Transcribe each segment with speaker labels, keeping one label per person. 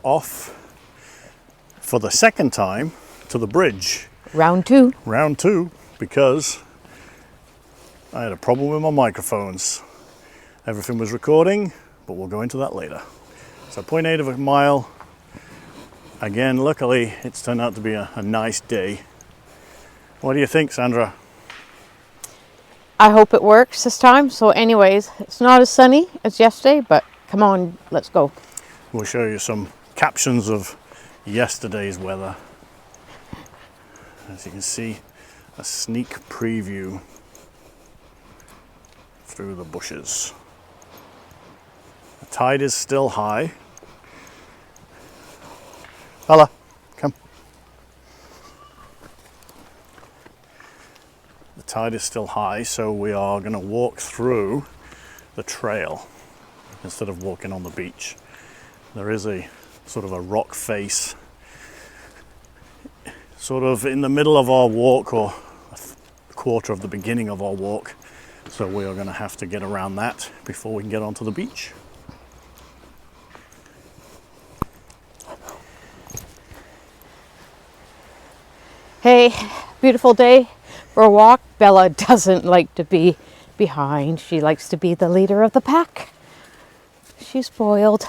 Speaker 1: off for the second time to the bridge.
Speaker 2: Round two.
Speaker 1: Round two, because I had a problem with my microphones. Everything was recording, but we'll go into that later. So 0.8 of a mile. Again, luckily, it's turned out to be a nice day. What do you think, Sandra?
Speaker 2: I hope it works this time. So anyways, it's not as sunny as yesterday, but come on, let's go.
Speaker 1: We'll show you some captions of yesterday's weather. As you can see, a sneak preview through the bushes. The tide is still high. Bella, come. The tide is still high, so we are going to walk through the trail instead of walking on the beach. There is a sort of a rock face sort of in the middle of our walk, or a quarter of the beginning of our walk. So we are going to have to get around that before we can get onto the beach.
Speaker 2: Hey, beautiful day for a walk. Bella doesn't like to be behind. She likes to be the leader of the pack. She's spoiled.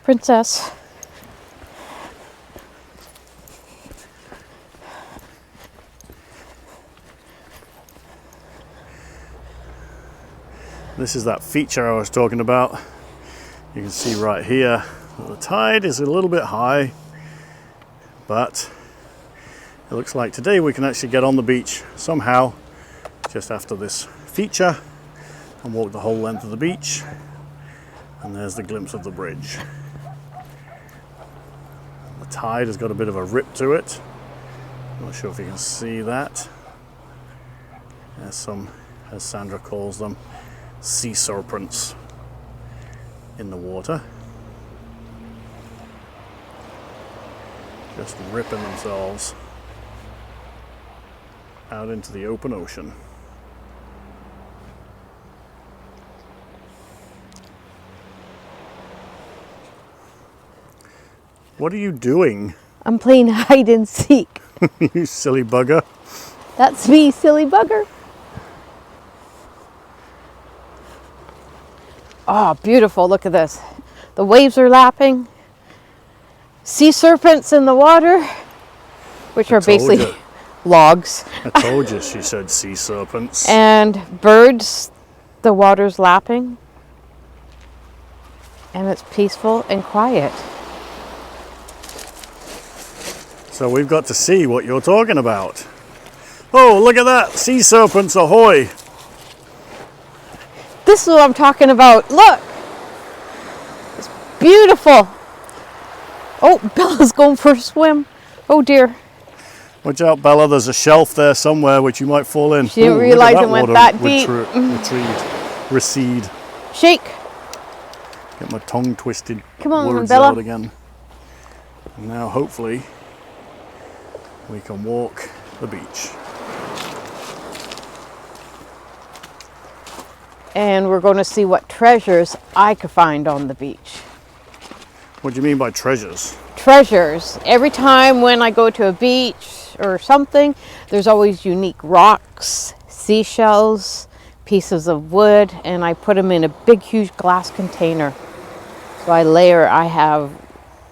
Speaker 2: Princess.
Speaker 1: This is that feature I was talking about. You can see right here that the tide is a little bit high, but it looks like today we can actually get on the beach somehow just after this feature and walk the whole length of the beach. And there's the glimpse of the bridge. The tide has got a bit of a rip to it. Not sure if you can see that. There's some, as Sandra calls them, sea serpents in the water. Just ripping themselves out into the open ocean. What are you doing?
Speaker 2: I'm playing hide and seek.
Speaker 1: You silly bugger.
Speaker 2: That's me, silly bugger. Oh, beautiful. Look at this. The waves are lapping. Sea serpents in the water, which are basically logs.
Speaker 1: I told you, she said sea serpents.
Speaker 2: And birds, the water's lapping. And it's peaceful and quiet.
Speaker 1: So we've got to see what you're talking about. Oh, look at that. Sea serpents ahoy.
Speaker 2: This is what I'm talking about. Look. It's beautiful. Oh, Bella's going for a swim. Oh dear.
Speaker 1: Watch out, Bella. There's a shelf there somewhere which you might fall in.
Speaker 2: She didn't realize it went that deep.
Speaker 1: Recede.
Speaker 2: Shake.
Speaker 1: Get my tongue twisted.
Speaker 2: Come on,
Speaker 1: words
Speaker 2: Bella.
Speaker 1: out again. And now hopefully we can walk the beach.
Speaker 2: And we're going to see what treasures I could find on the beach.
Speaker 1: What do you mean by treasures?
Speaker 2: Treasures. Every time when I go to a beach or something, there's always unique rocks, seashells, pieces of wood, and I put them in a big, huge glass container. So I have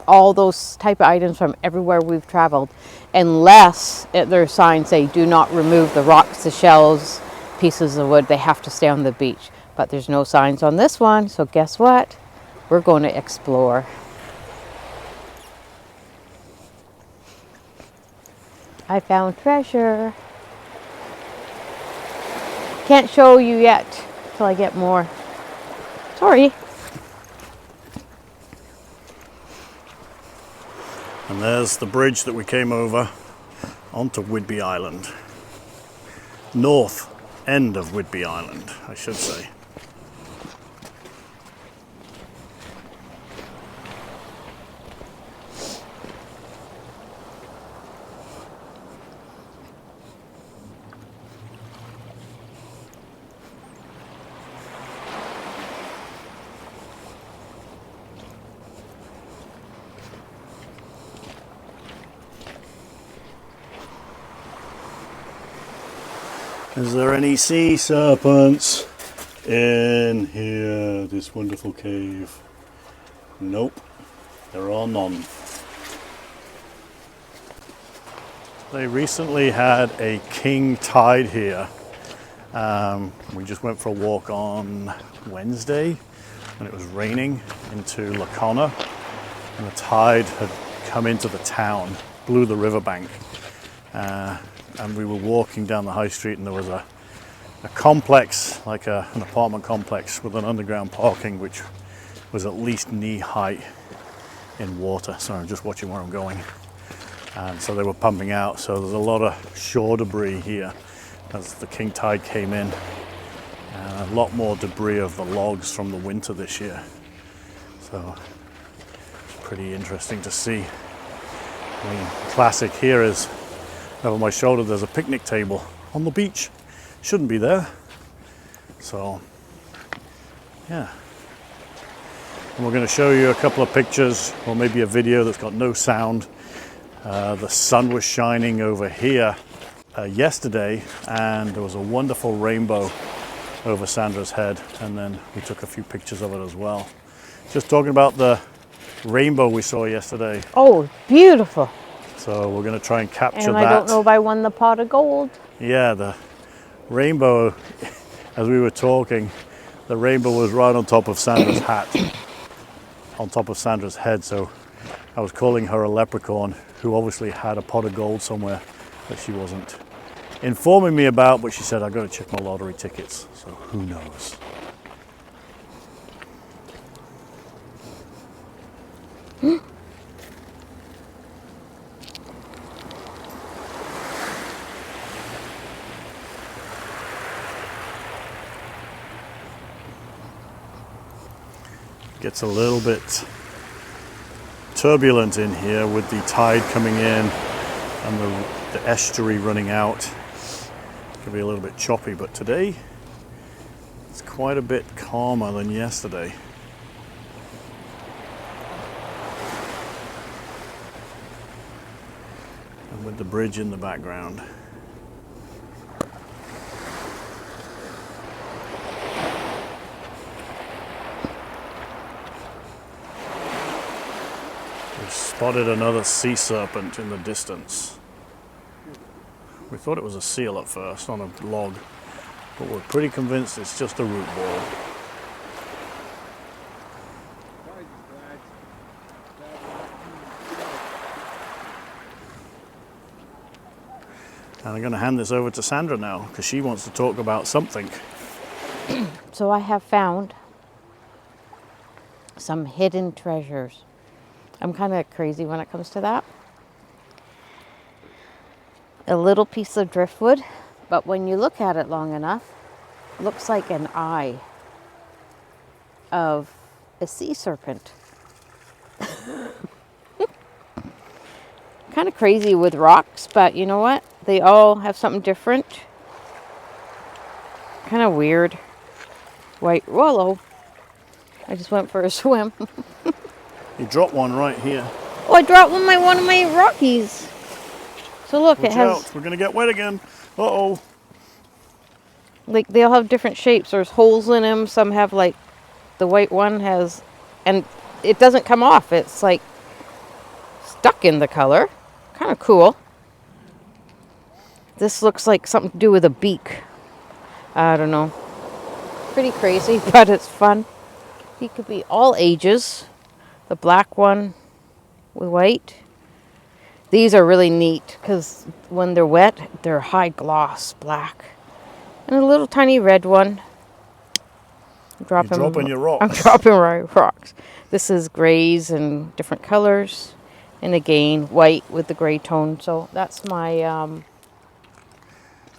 Speaker 2: all those type of items from everywhere we've traveled, unless their signs say do not remove the rocks, the shells, pieces of wood. They have to stay on the beach. But there's no signs on this one, so guess what? We're going to explore. I found treasure. Can't show you yet till I get more. Sorry.
Speaker 1: And there's the bridge that we came over onto Whidbey Island. North end of Whidbey Island, I should say. Is there any sea serpents in here, this wonderful cave? Nope, there are none. They recently had a king tide here. We just went for a walk on Wednesday when it was raining into Lacona, and the tide had come into the town, blew the riverbank. And we were walking down the high street, and there was a complex, like an apartment complex with an underground parking, which was at least knee height in water. Sorry, I'm just watching where I'm going. And so they were pumping out. So there's a lot of shore debris here as the king tide came in. And a lot more debris of the logs from the winter this year. So it's pretty interesting to see. I mean, classic here is over my shoulder there's a picnic table on the beach. Shouldn't be there. So yeah. And we're going to show you a couple of pictures, or maybe a video that's got no sound. The sun was shining over here yesterday, and there was a wonderful rainbow over Sandra's head, and then we took a few pictures of it as well. Just talking about the rainbow we saw yesterday.
Speaker 2: Oh, beautiful.
Speaker 1: So we're going to try and capture
Speaker 2: And
Speaker 1: that.
Speaker 2: I don't know if I won the pot of gold.
Speaker 1: Yeah, the rainbow, as we were talking, the rainbow was right on top of Sandra's hat, on top of Sandra's head. So I was calling her a leprechaun, who obviously had a pot of gold somewhere that she wasn't informing me about, but she said, I've got to check my lottery tickets, so who knows. Gets a little bit turbulent in here with the tide coming in and the estuary running out. Could be a little bit choppy, but today it's quite a bit calmer than yesterday. And with the bridge in the background. We've spotted another sea serpent in the distance. We thought it was a seal at first on a log, but we're pretty convinced it's just a root ball. And I'm going to hand this over to Sandra now, because she wants to talk about something.
Speaker 2: So I have found some hidden treasures. I'm kind of crazy when it comes to that. A little piece of driftwood, but when you look at it long enough, it looks like an eye of a sea serpent. Kind of crazy with rocks, but you know what? They all have something different. Kind of weird. White willow. I just went for a swim.
Speaker 1: You dropped one right here.
Speaker 2: Oh, I dropped one of my rockies. So look,
Speaker 1: Watch
Speaker 2: it has,
Speaker 1: out, we're going to get wet again. Uh-oh.
Speaker 2: like, they all have different shapes. There's holes in them. Some have, like, the white one has, and it doesn't come off. It's, like, stuck in the color. Kind of cool. This looks like something to do with a beak. I don't know. Pretty crazy, but it's fun. He could be all ages. The black one with white. These are really neat because when they're wet, they're high gloss black. And a little tiny red one.
Speaker 1: You're dropping your rocks.
Speaker 2: I'm dropping my rocks. This is grays and different colors. And again, white with the gray tone. So that's my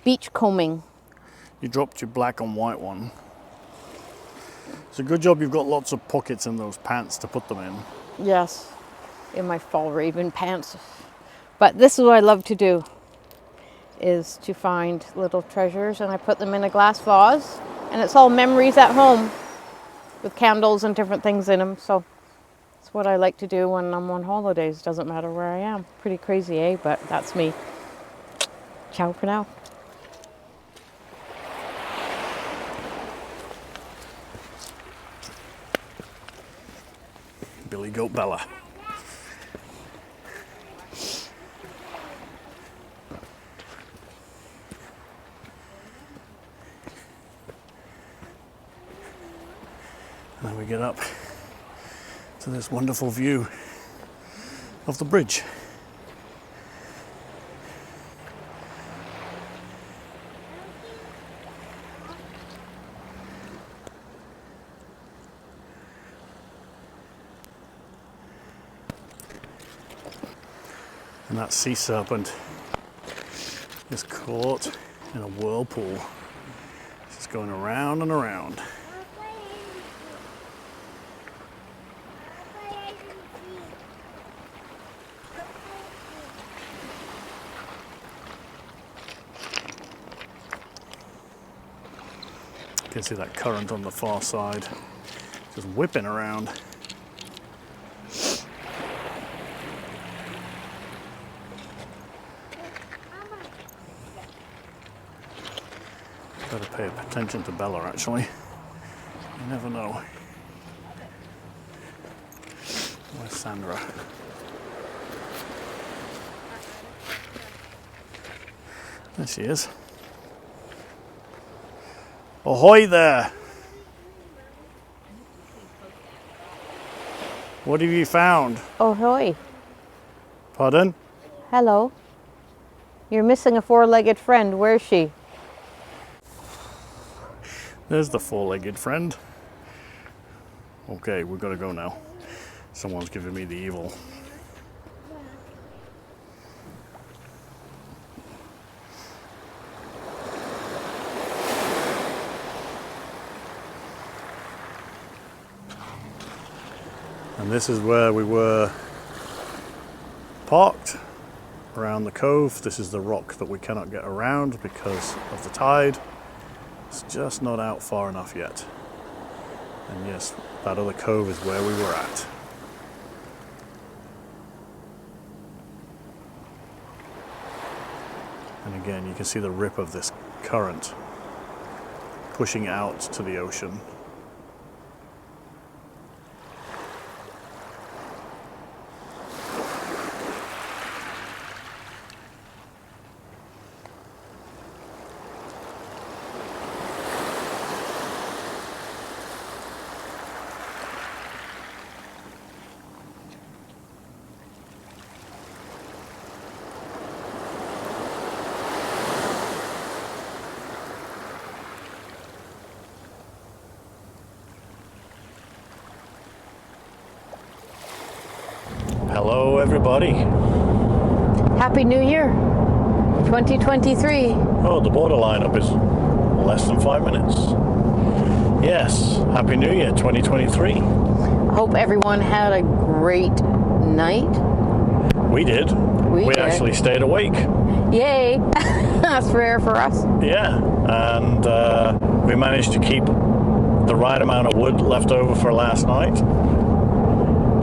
Speaker 2: beach combing.
Speaker 1: You dropped your black and white one. It's a good job you've got lots of pockets in those pants to put them in.
Speaker 2: Yes, in my fall raven pants. But this is what I love to do, is to find little treasures, and I put them in a glass vase, and it's all memories at home with candles and different things in them. So it's what I like to do when I'm on holidays. Doesn't matter where I am. Pretty crazy, eh? But that's me. Ciao for now.
Speaker 1: you go, Bella. And then we get up to this wonderful view of the bridge. And that sea serpent is caught in a whirlpool. It's just going around and around. You can see that current on the far side, just whipping around. Better pay attention to Bella, actually. You never know. Where's Sandra? There she is. Ahoy there! What have you found?
Speaker 2: Ahoy.
Speaker 1: Pardon?
Speaker 2: Hello. You're missing a four-legged friend. Where's she?
Speaker 1: There's the four-legged friend. Okay, we've got to go now. Someone's giving me the evil. And this is where we were parked, around the cove. This is the rock that we cannot get around because of the tide. It's just not out far enough yet. And yes, that other cove is where we were at. And again, you can see the rip of this current pushing out to the ocean. Hello, everybody.
Speaker 2: Happy New Year, 2023.
Speaker 1: Oh, the border lineup is less than 5 minutes. Yes, Happy New Year, 2023.
Speaker 2: Hope everyone had a great night.
Speaker 1: We did. We
Speaker 2: did.
Speaker 1: actually stayed awake.
Speaker 2: Yay! That's rare for us.
Speaker 1: Yeah, and we managed to keep the right amount of wood left over for last night.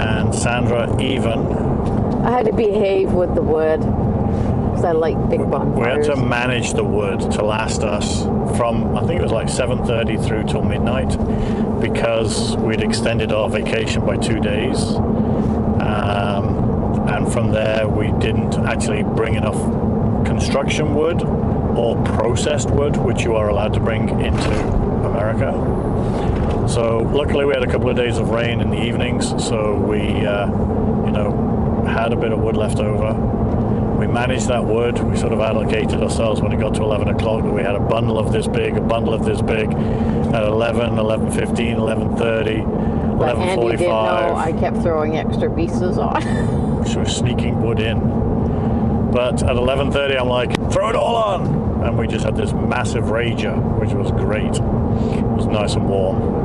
Speaker 1: And Sandra even.
Speaker 2: I had to behave with the wood because I like big bonfires.
Speaker 1: We had to manage the wood to last us from, I think it was like 7:30 through till midnight, because we'd extended our vacation by 2 days. And from there, we didn't actually bring enough construction wood or processed wood, which you are allowed to bring into America. So luckily we had a couple of days of rain in the evenings, so we, had a bit of wood left over. We managed that wood. We sort of allocated ourselves when it got to 11 o'clock that we had a bundle of this big, a bundle of this big, at 11, 11:15, 11:30, 11:45.
Speaker 2: But Andy didn't know I kept throwing extra pieces on.
Speaker 1: So we're sneaking wood in. But at 11:30, I'm like, throw it all on! And we just had this massive rager, which was great. It was nice and warm.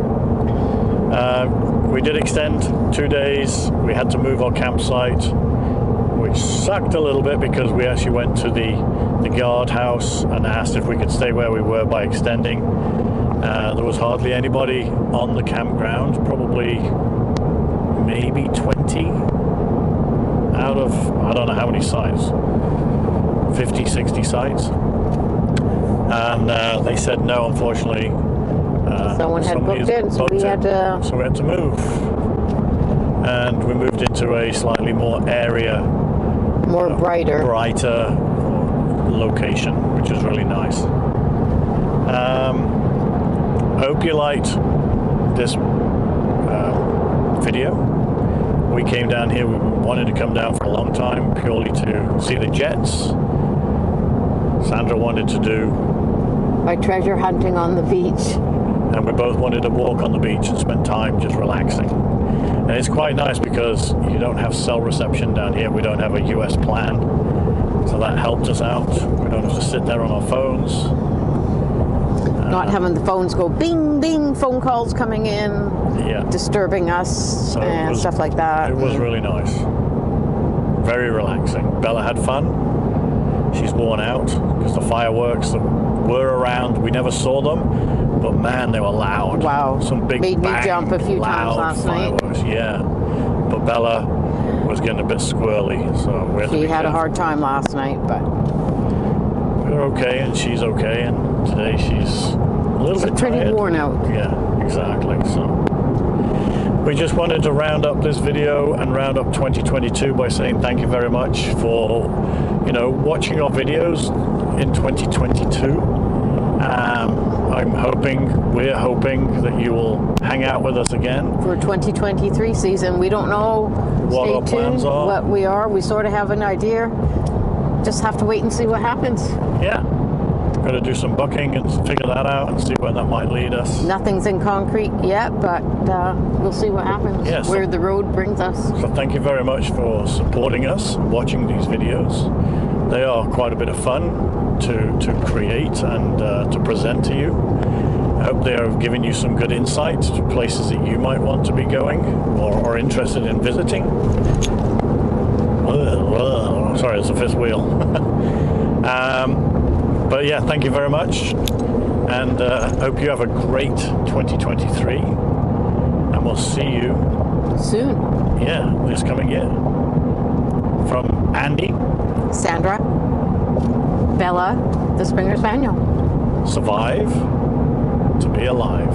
Speaker 1: We did extend 2 days. We had to move our campsite, which sucked a little bit because we actually went to the guardhouse and asked if we could stay where we were by extending. There was hardly anybody on the campground, probably maybe 20 out of, I don't know how many sites, 50, 60 sites. And they said no, unfortunately.
Speaker 2: Someone had booked in, so we had to
Speaker 1: move. and we moved into a slightly more brighter location, which is really nice. I hope you liked this video. We came down here, we wanted to come down for a long time purely to see the jets. Sandra wanted to do
Speaker 2: my treasure hunting on the beach.
Speaker 1: And we both wanted to walk on the beach and spend time just relaxing. And it's quite nice because you don't have cell reception down here. We don't have a US plan. So that helped us out. We don't have to sit there on our phones.
Speaker 2: Not having the phones go bing, bing, phone calls coming in, disturbing us and stuff like that.
Speaker 1: It was really nice. Very relaxing. Bella had fun. She's worn out because the fireworks that were around, we never saw them, but man, they were loud.
Speaker 2: Wow.
Speaker 1: Some big
Speaker 2: made me
Speaker 1: bang,
Speaker 2: jump a few times last
Speaker 1: fireworks.
Speaker 2: night.
Speaker 1: Yeah. But Bella was getting a bit squirrely, so we had to be
Speaker 2: had
Speaker 1: careful.
Speaker 2: a hard time last night, but
Speaker 1: we're okay and she's okay, and today she's a little bit
Speaker 2: pretty
Speaker 1: tired.
Speaker 2: worn out.
Speaker 1: Yeah, exactly. So we just wanted to round up this video and round up 2022 by saying thank you very much for, watching our videos in 2022. We're hoping that you will hang out with us again
Speaker 2: for 2023 season. We don't know
Speaker 1: what our plans are.
Speaker 2: What we are. We sort of have an idea. Just have to wait and see what happens.
Speaker 1: Yeah. Got to do some booking and figure that out and see where that might lead us.
Speaker 2: Nothing's in concrete yet, but we'll see what happens, where the road brings us.
Speaker 1: So thank you very much for supporting us, watching these videos. They are quite a bit of fun to create and to present to you. I hope they have given you some good insight to places that you might want to be going or interested in visiting. Sorry, it's a fifth wheel. But yeah, thank you very much, and hope you have a great 2023, and we'll see you
Speaker 2: soon.
Speaker 1: Yeah, this coming year. From Andy,
Speaker 2: Sandra, Bella, the Springer Spaniel.
Speaker 1: Survive to be alive.